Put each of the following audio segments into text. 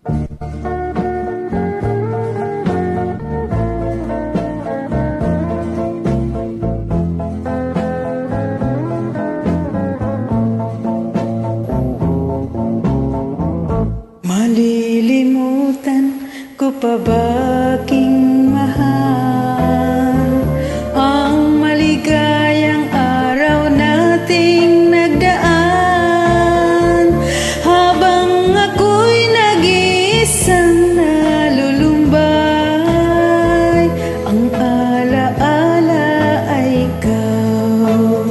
Malilimutan ko pa ba aking mahal ang maligayang araw nating nagdaan, habang ako'y nag-iisang nalulumbay, ang alaala ay ikaw.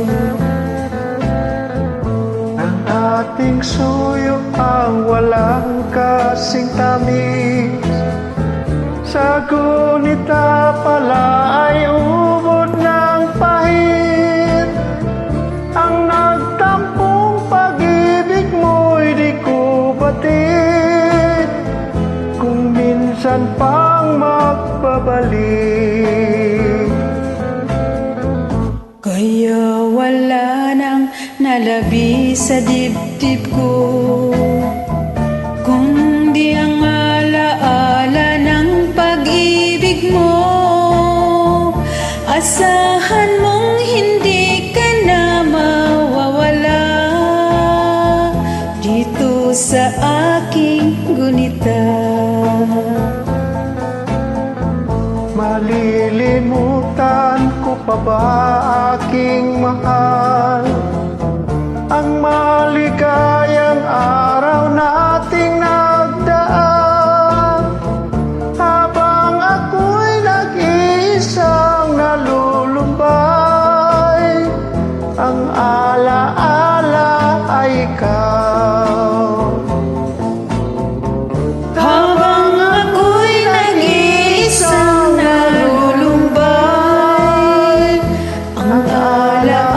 Ang ating suyo ang walang kasing tamis, sa gunita pala ay ubod ng pahit. Ang nagtampong pag-ibig mo'y di ko batid, kung minsan pang magbabalik. Kaya wala nang nalabi sa dibdib ko, kundi ang alaala ng pag-ibig mo. Asahan mong hindi ka na mawawala dito sa aking gunita. Malilimutan ko pa ba aking mahal ang maligayang araw nating nagdaan, habang ako'y nag-iisang nalulumbay, ang alaala ay ikaw. Habang ako'y nag-iisang nalulumbay, ang alaala